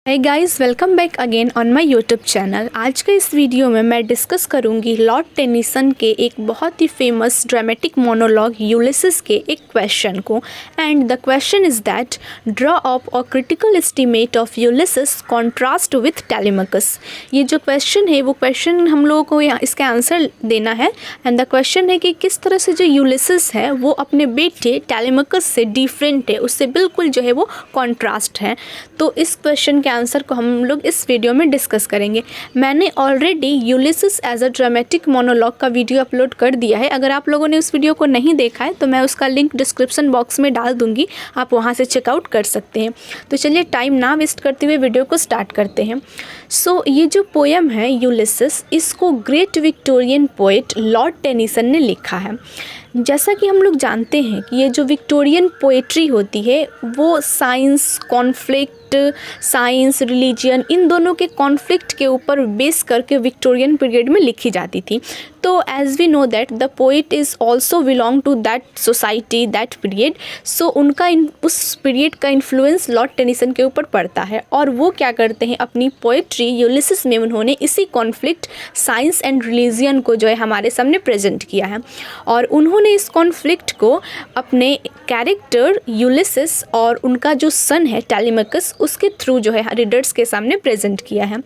Hey guys, welcome back again on my YouTube channel. आज के इस वीडियो में मैं डिस्कस करूंगी लॉर्ड टेनिसन के एक बहुत ही फेमस ड्रामेटिक मोनोलॉग यूलिसिस के एक क्वेश्चन को। And the question is that draw up a critical estimate of Ulysses contrast with Telemachus. ये जो क्वेश्चन है वो क्वेश्चन हम लोगों को यहाँ इसका आंसर देना है। एंड द क्वेश्चन है कि किस तरह से जो यूलिसिस है वो अपने बेटे टेलीमाकस से डिफरेंट है, उससे बिल्कुल जो है वो कॉन्ट्रास्ट है। तो इस क्वेश्चन के आंसर को हम लोग इस वीडियो में डिस्कस करेंगे। मैंने already Ulysses as a dramatic monologue का वीडियो अपलोड कर दिया है। अगर आप लोगों ने उस वीडियो को नहीं देखा है तो मैं उसका लिंक डिस्क्रिप्शन बॉक्स में डाल दूंगी, आप वहां से चेकआउट कर सकते हैं। तो चलिए टाइम ना वेस्ट करते हुए वीडियो को स्टार्ट करते हैं। सो ये जो पोएम है यूलिसिस, इसको great Victorian poet Lord Tennyson ने लिखा है। जैसा कि हम लोग जानते हैं कि ये जो विक्टोरियन पोएट्री होती है वो साइंस, कॉन्फ्लिक्ट, साइंस, रिलीजन, इन दोनों के कॉन्फ्लिक्ट के ऊपर बेस करके विक्टोरियन पीरियड में लिखी जाती थी। तो as we know that the poet is also belong to that society, that period. So उनका उस पीरियड का इन्फ्लुएंस लॉर्ड टेनिसन के ऊपर पड़ता है और वो क्या करते हैं, अपनी पोएट्री यूलिसिस में उन्होंने इसी कॉन्फ्लिक्ट, साइंस एंड रिलीजन को जो है हमारे सामने प्रेजेंट किया है। और उन्होंने इस कॉन्फ्लिक्ट को अपने कैरेक्टर यूलिसिस और उनका जो सन है टेलीमाकस, उसके थ्रू जो है रीडर्स के सामने प्रेजेंट किया है।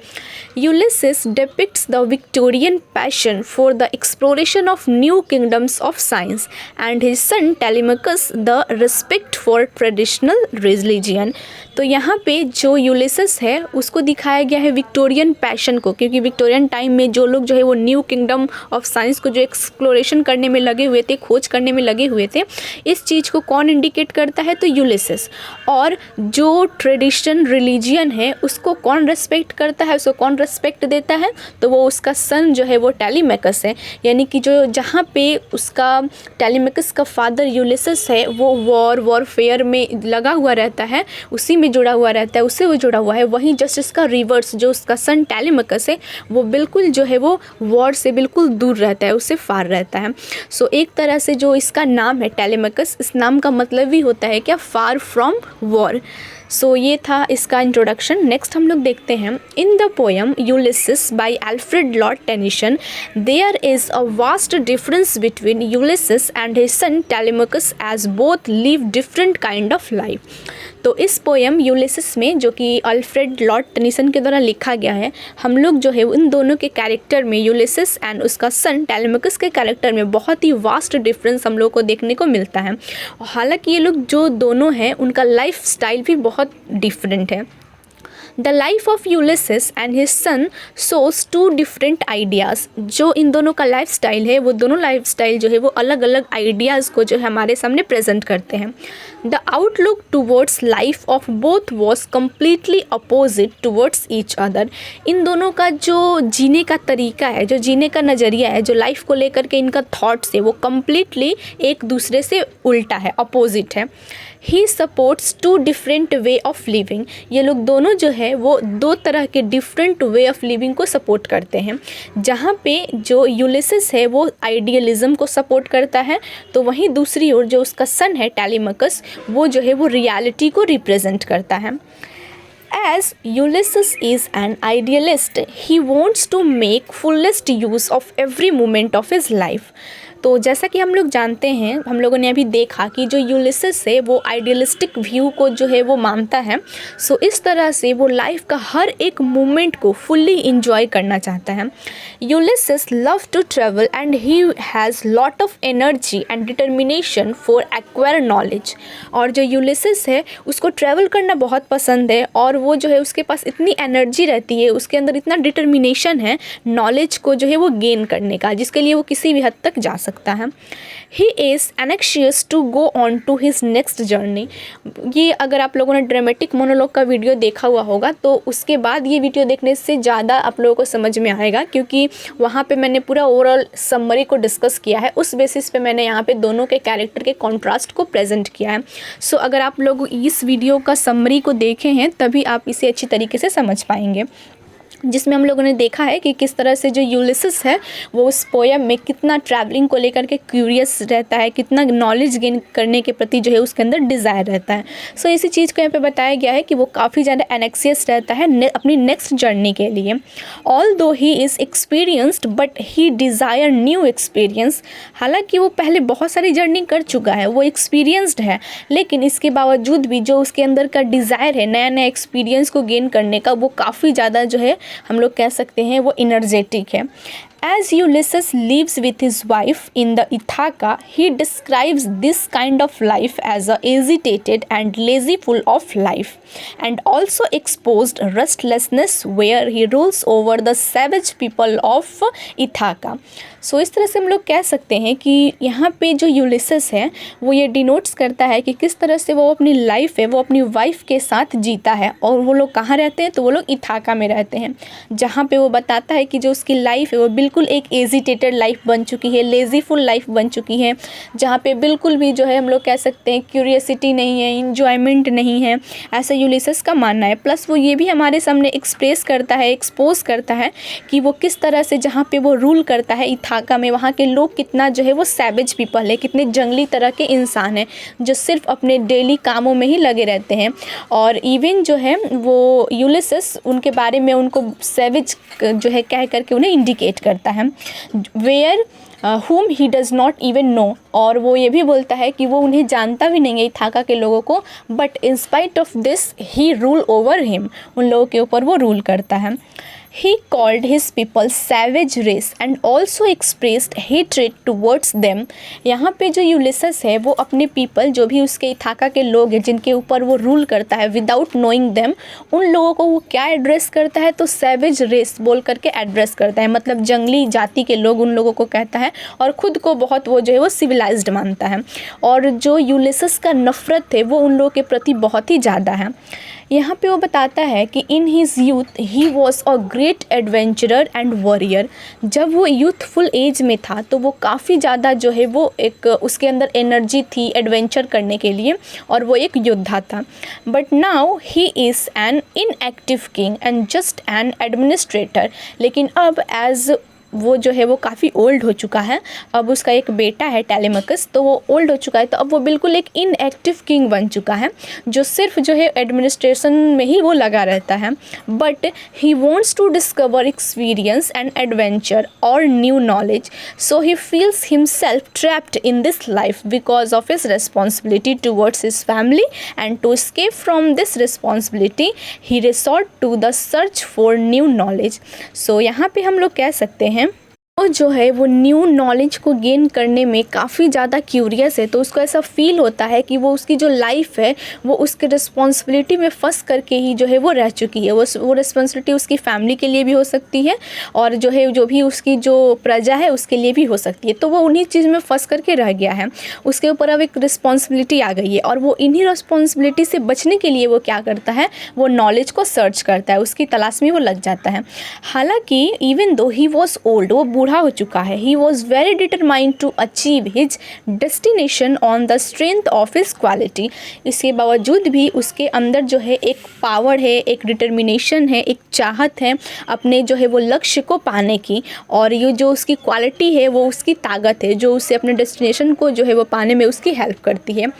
Ulysses depicts the Victorian passion for the exploration of new kingdoms of science and his son Telemachus the respect for traditional religion। तो यहाँ पे जो यूलिसिस है उसको दिखाया गया है विक्टोरियन पैशन को, क्योंकि विक्टोरियन टाइम में जो लोग जो है वो न्यू किंगडम ऑफ साइंस को जो एक्सप्लोरेशन करने में लगे हुए थे, खोज करने में लगे हुए थे, इस चीज़ को कौन इंडिकेट करता है, तो यूलिसिस। और जो ट्रेडिशन रिलीजियन है उसको कौन रेस्पेक्ट करता है, उसको कौन रेस्पेक्ट देता है, तो वो उसका सन जो है वो टेलीमाकस है। यानी कि जो जहाँ पे उसका टेलीमाकस का फादर यूलिसिस है वो वॉरफेयर में लगा हुआ रहता है, उसी में जुड़ा हुआ रहता है, उससे वो जुड़ा हुआ है। वहीं जस्ट इसका रिवर्स, जो उसका सन टेलीमाकस है वो बिल्कुल जो है वो वॉर से बिल्कुल दूर रहता है, उससे फार रहता है। सो एक तरह से जो इसका नाम है टेलीमाकस, इस नाम का मतलब भी होता है क्या, फार फ्रॉम वॉर। सो ये था इसका इंट्रोडक्शन। नेक्स्ट हम लोग देखते हैं, in the poem Ulysses by Alfred Lord Tennyson there is a vast difference between Ulysses and his son Telemachus as both live different kind of life. तो इस poem Ulysses में, जो कि अल्फ्रेड लॉर्ड टेनिसन के द्वारा लिखा गया है, हम लोग जो है इन दोनों के कैरेक्टर में, यूलिसिस एंड उसका सन टेलीमाकस के कैरेक्टर में बहुत ही वास्ट डिफरेंस हम लोग को देखने को मिलता है। हालांकि ये लोग जो दोनों हैं उनका लाइफ स्टाइल भी बहुत डिफरेंट है। The life of Ulysses and his son shows two different ideas. जो इन दोनों का लाइफ स्टाइल है, वो दोनों लाइफ स्टाइल जो है वो अलग अलग आइडियाज़ को जो है हमारे सामने प्रेजेंट करते हैं। The outlook towards life of both was completely opposite towards each other. इन दोनों का जो जीने का तरीका है, जो जीने का नज़रिया है, जो लाइफ को लेकर के इनका थॉट्स है, वो कम्प्लीटली एक दूसरे से उल्टा है, अपोजिट है। He supports two different way of living. ये लोग दोनों जो है वो दो तरह के डिफरेंट वे ऑफ लिविंग को सपोर्ट करते हैं। जहाँ पे जो यूलिसिस है वो आइडियलिज्म को सपोर्ट करता है, तो वहीं दूसरी ओर जो उसका सन है टेलीमाकस, वो जो है वो रियलिटी को रिप्रेजेंट करता है। As Ulysses is an idealist, he wants to make fullest use of every moment of his life। तो जैसा कि हम लोग जानते हैं, हम लोगों ने अभी देखा कि जो यूलिसिस है वो आइडियलिस्टिक व्यू को जो है वो मानता है। सो इस तरह से वो लाइफ का हर एक मोमेंट को फुल्ली इंजॉय करना चाहता है। Ulysses love to travel and he has lot of energy and determination for acquire knowledge. और जो यूलिसिस है उसको ट्रैवल करना बहुत पसंद है और वो जो है उसके पास इतनी एनर्जी रहती है, उसके अंदर इतना डिटर्मिनेशन है नॉलेज को जो है वो गेन करने का, जिसके लिए वो किसी भी हद तक जा सकता है। He is anxious to go on to his next journey। ये अगर आप लोगों ने ड्रामेटिक मोनोलॉग का वीडियो देखा हुआ होगा तो उसके बाद ये वीडियो देखने से ज़्यादा आप लोगों को समझ में आएगा, क्योंकि वहाँ पे मैंने पूरा ओवरऑल समरी को डिस्कस किया है। उस बेसिस पे मैंने यहाँ पे दोनों के कैरेक्टर के कॉन्ट्रास्ट को प्रेजेंट किया है। सो अगर आप लोग इस वीडियो का समरी को देखे हैं तभी आप इसे अच्छी तरीके से समझ पाएंगे। जिसमें हम लोगों ने देखा है कि किस तरह से जो यूलिसिस है वो उस पोयम में कितना ट्रैवलिंग को लेकर के क्यूरियस रहता है, कितना नॉलेज गेन करने के प्रति जो है उसके अंदर डिज़ायर रहता है। सो इसी चीज़ को यहाँ पे बताया गया है कि वो काफ़ी ज़्यादा एनेक्सियस रहता है अपनी नेक्स्ट जर्नी के लिए। ऑल दो he is experienced but he desire new experience. हालांकि वो पहले बहुत सारी जर्नी कर चुका है, वो एक्सपीरियंस्ड है, लेकिन इसके बावजूद भी जो उसके अंदर का डिज़ायर है नया नया एक्सपीरियंस को गेन करने का, वो काफ़ी ज़्यादा जो है हम लोग कह सकते हैं वो इनर्जेटिक है। As Ulysses lives with his wife in the Ithaca, he describes this kind of life as a agitated and lazy full of life, and also exposed restlessness where he rules over the savage people of Ithaca. सो इस तरह से हम लोग कह सकते हैं कि यहाँ पे जो यूलिसेस है वो ये डिनोट्स करता है कि किस तरह से वो अपनी लाइफ है वो अपनी वाइफ के साथ जीता है। और वो लोग कहाँ रहते हैं, तो वो लोग इथाका में रहते हैं, जहाँ पे वो बताता है कि जो उसकी लाइफ है वो बिल्कुल एक एजिटेटेड लाइफ बन चुकी है, लेज़ीफुल लाइफ बन चुकी है, जहाँ पे बिल्कुल भी जो है हम लोग कह सकते हैं क्यूरियसिटी नहीं है, इंजॉयमेंट नहीं है, ऐसा यूलिसेस का मानना है। प्लस वो ये भी हमारे सामने एक्सप्रेस करता है, एक्सपोज करता है कि वो किस तरह से जहाँ पे वो रूल करता है इथाका में, वहाँ के लोग कितना जो है वो सैवेज पीपल है, कितने जंगली तरह के इंसान हैं जो सिर्फ अपने डेली कामों में ही लगे रहते हैं। और इवन जो है वो यूलिसेस उनके बारे में उनको सैवेज जो है कह करके उन्हें इंडिकेट करता है, where whom he does not even know। और वो ये भी बोलता है कि वो उन्हें जानता भी नहीं है इथाका के लोगों को, but in spite of this he rule over him, उन लोगों के ऊपर वो रूल करता है। He called his people savage race and also expressed hatred towards them। यहाँ पे जो यूलिसेस है वो अपने पीपल जो भी उसके इथाका के लोग हैं जिनके ऊपर वो रूल करता है विदाउट नोइंग देम, उन लोगों को वो क्या एड्रेस करता है, तो सैवेज रेस बोल करके एड्रेस करता है, मतलब जंगली जाति के लोग उन लोगों को कहता है, और ख़ुद को बहुत वो जो है वो सिविलाइज्ड मानता है। और जो यूलिसेस का नफ़रत है वो उन लोगों के प्रति बहुत ही ज़्यादा है। यहाँ पे वो बताता है कि in his youth he was a great adventurer and warrior. जब वो यूथफुल एज में था तो वो काफ़ी ज़्यादा जो है वो एक उसके अंदर एनर्जी थी एडवेंचर करने के लिए, और वो एक योद्धा था। But now he is an inactive king and just an administrator. लेकिन अब एज वो जो है वो काफ़ी ओल्ड हो चुका है, अब उसका एक बेटा है टेलेमकस, तो वो ओल्ड हो चुका है, तो अब वो बिल्कुल एक इनएक्टिव किंग बन चुका है जो सिर्फ जो है एडमिनिस्ट्रेशन में ही वो लगा रहता है। But he wants to discover experience and adventure और new knowledge, so he feels himself trapped in this life because of his responsibility towards his family, and to escape from this responsibility he resort to the search for new knowledge. So यहाँ पे हम लोग कह सकते हैं वो जो है वो न्यू नॉलेज को गेन करने में काफ़ी ज़्यादा क्यूरियस है, तो उसको ऐसा फील होता है कि वो उसकी जो लाइफ है वो उसके रिस्पॉन्सिबिलिटी में फंस करके ही जो है वो रह चुकी है। वो रिस्पॉन्सिबिलिटी उसकी फैमिली के लिए भी हो सकती है और जो है जो भी उसकी जो प्रजा है उसके लिए भी हो सकती है, तो वो उन्हीं चीज़ में फंस करके रह गया है। उसके ऊपर अब एक रिस्पॉन्सिबिलिटी आ गई है और वो इन्हीं रिस्पॉन्सिबिलिटी से बचने के लिए वो क्या करता है, वो नॉलेज को सर्च करता है, उसकी तलाश में वो लग जाता है। हालांकि even though he was old, वो बूढ़ा हो चुका है, he was very determined to achieve his destination on the strength of his quality. इसके बावजूद भी उसके अंदर जो है एक पावर है, एक डिटर्मिनेशन है, एक चाहत है अपने जो है वो लक्ष्य को पाने की, और ये जो उसकी क्वालिटी है वो उसकी ताकत है जो उसे अपने डेस्टिनेशन को जो है वो पाने में उसकी हेल्प करती है।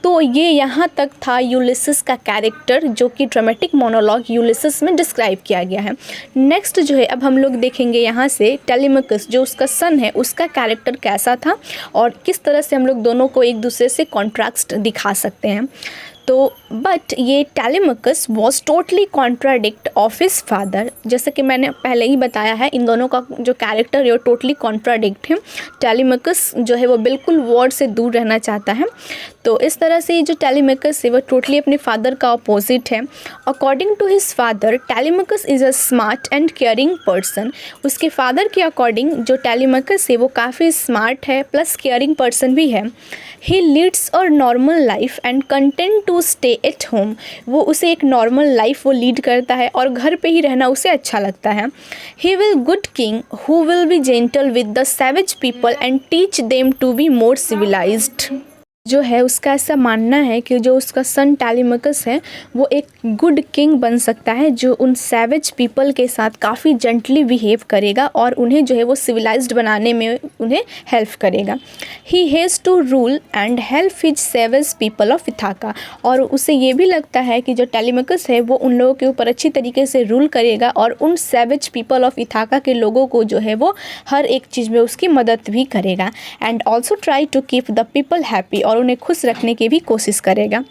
तो ये यहाँ तक था यूलिसिस का कैरेक्टर जो कि ड्रामेटिक मोनोलॉग यूलिसिस में डिस्क्राइब किया गया है। नेक्स्ट जो है अब हम लोग देखेंगे यहाँ से टेलेमकस जो उसका सन है उसका कैरेक्टर कैसा था और किस तरह से हम लोग दोनों को एक दूसरे से कॉन्ट्रास्ट दिखा सकते हैं। तो बट ये Telemachus was totally contradict of his father. जैसे कि मैंने पहले ही बताया है इन दोनों का जो कैरेक्टर है वो टोटली कॉन्ट्राडिक्ट है। टेलेमकस जो है वो बिल्कुल वॉर से दूर रहना चाहता है, तो इस तरह से जो टेलेमकस है वो टोटली अपने फादर का अपोजिट है। According to his father Telemachus is a smart and caring person. उसके फादर के अकॉर्डिंग जो टेलेमकस है वो काफ़ी स्मार्ट है प्लस केयरिंग पर्सन भी है। He leads a normal life and content to stay at home. वो उसे एक नॉर्मल लाइफ वो लीड करता है और घर पे ही रहना उसे अच्छा लगता है। He will good king who will be gentle with the savage people and teach them to be more civilised. जो है उसका ऐसा मानना है कि जो उसका सन टेलीमेकस है वो एक गुड किंग बन सकता है, जो उन सैवेज पीपल के साथ काफ़ी जेंटली बिहेव करेगा और उन्हें जो है वो सिविलाइज्ड बनाने में उन्हें हेल्प करेगा। He has to rule and help his savage people of Ithaca, और उसे ये भी लगता है कि जो टेलीमेकस है वो उन लोगों के ऊपर अच्छी तरीके से रूल करेगा और उन सैवेज पीपल ऑफ इथाका के लोगों को जो है वो हर एक चीज़ में उसकी मदद भी करेगा। And also try to keep the people happy, और उन्हें खुश रखने की भी कोशिश करेगा।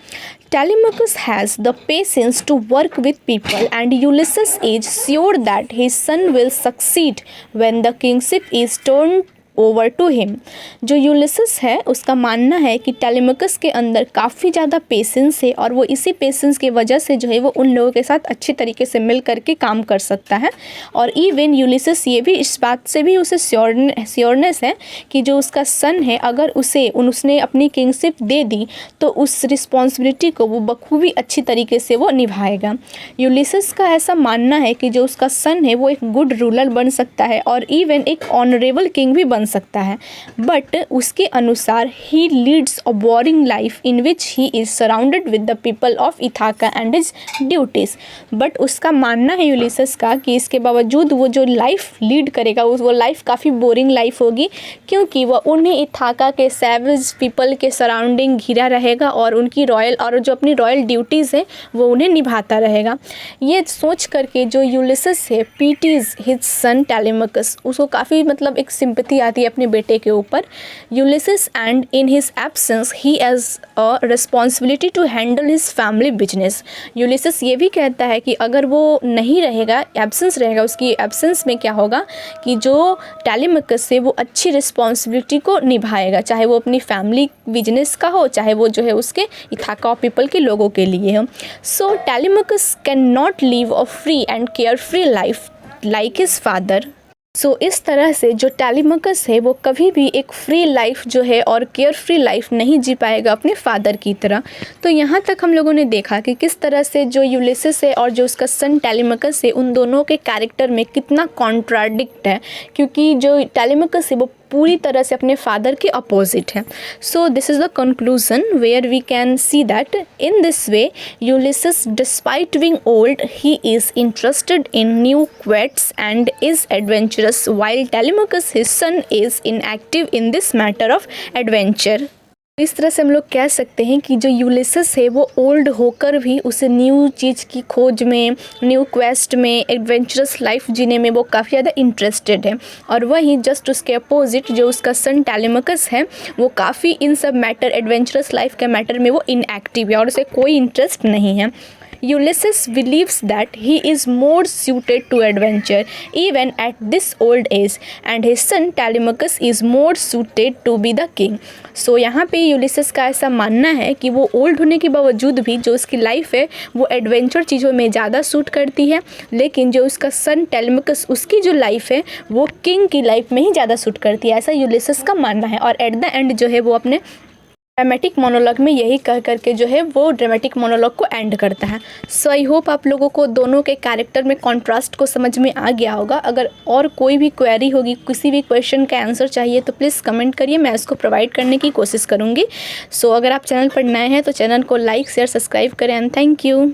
Telemachus has the patience to work with people, and Ulysses is sure that his son will succeed when the kingship is turned over to him. जो Ulysses है उसका मानना है कि टेलीमेकस के अंदर काफ़ी ज़्यादा पेशेंस है और वो इसी पेशेंस की वजह से जो है वो उन लोगों के साथ अच्छी तरीके से मिल करके काम कर सकता है। और इवन यूलिसेस ये भी इस बात से भी उसे श्योरनेस है कि जो उसका सन है अगर उसने अपनी किंगशिप दे दी तो उस रिस्पॉन्सिबिलिटी को वो बखूबी अच्छी तरीके से वो निभाएगा। यूलिसेस का ऐसा मानना है कि जो उसका सन है वो एक गुड रूलर बन सकता है और इवन एक ऑनरेबल किंग भी सकता है, बट उसके अनुसार he leads a boring life in which he is surrounded with the people of Ithaca and his duties. But उसका मानना है यूलिसेस का कि इसके बावजूद वो जो लाइफ लीड करेगा वो लाइफ काफ़ी बोरिंग लाइफ होगी, क्योंकि वह उन्हें इथाका के सैवेज पीपल के सराउंडिंग घिरा रहेगा और उनकी जो अपनी रॉयल ड्यूटीज़ है वो उन्हें निभाता रहेगा। ये सोच करके जो यूलिसेस है पीटीज हिज सन टेलीमेकस, उसको काफ़ी मतलब एक सिंपैथी आती है अपने बेटे के ऊपर। Ulysses and in his absence he has a responsibility to handle his family business. Ulysses ये भी कहता है कि अगर वो नहीं रहेगा, एब्सेंस रहेगा, उसकी एब्सेंस में क्या होगा कि जो टेलीमेकस है वो अच्छी रिस्पॉन्सिबिलिटी को निभाएगा, चाहे वो अपनी फैमिली बिजनेस का हो, चाहे वो जो है उसके इथाका पीपल के लोगों के लिए हो। So Telemachus can not live a free and care free life like his father. So इस तरह से जो टेलीमेकस है वो कभी भी एक फ्री लाइफ जो है और केयर फ्री लाइफ नहीं जी पाएगा अपने फादर की तरह। तो यहाँ तक हम लोगों ने देखा कि किस तरह से जो यूलिसेस है और जो उसका सन टेलीमेकस है उन दोनों के कैरेक्टर में कितना कॉन्ट्राडिक्ट है, क्योंकि जो टेलीमेकस है वो पूरी तरह से अपने फादर के अपोजिट है। So this is the conclusion where we can see that in this way Ulysses despite being old he is interested in new quests and is adventurous, while Telemachus his son is inactive in this matter of adventure। इस तरह से हम लोग कह सकते हैं कि जो यूलिसेस है वो ओल्ड होकर भी उसे न्यू चीज़ की खोज में, न्यू क्वेस्ट में, एडवेंचरस लाइफ जीने में वो काफ़ी ज़्यादा इंटरेस्टेड है। और वहीं जस्ट उसके अपोजिट जो उसका सन टेलीमेकस है वो काफ़ी इन सब मैटर, एडवेंचरस लाइफ के मैटर में वो इनएक्टिव है और उसे कोई इंटरेस्ट नहीं है। Ulysses believes that he is more suited to adventure even at this old age, and his son Telemachus is more suited to be the king। So यहाँ पे यूलिसेस का ऐसा मानना है कि वो ओल्ड होने के बावजूद भी जो उसकी लाइफ है वो एडवेंचर चीज़ों में ज़्यादा सूट करती है, लेकिन जो उसका सन टेलीमेकस उसकी जो लाइफ है वो किंग की लाइफ में ही ज़्यादा सूट करती है, ऐसा यूलिसेस का मानना है। और एट द एंड जो है वो अपने ड्रामेटिक मोनोलॉग में यही कह करके जो है वो ड्रामेटिक मोनोलॉग को एंड करता है। सो आई होप आप लोगों को दोनों के कैरेक्टर में कॉन्ट्रास्ट को समझ में आ गया होगा। अगर और कोई भी क्वेरी होगी, किसी भी क्वेश्चन का आंसर चाहिए तो प्लीज़ कमेंट करिए, मैं उसको प्रोवाइड करने की कोशिश करूँगी। सो अगर आप चैनल पर नए हैं तो चैनल को लाइक शेयर सब्सक्राइब करें एंड थैंक यू।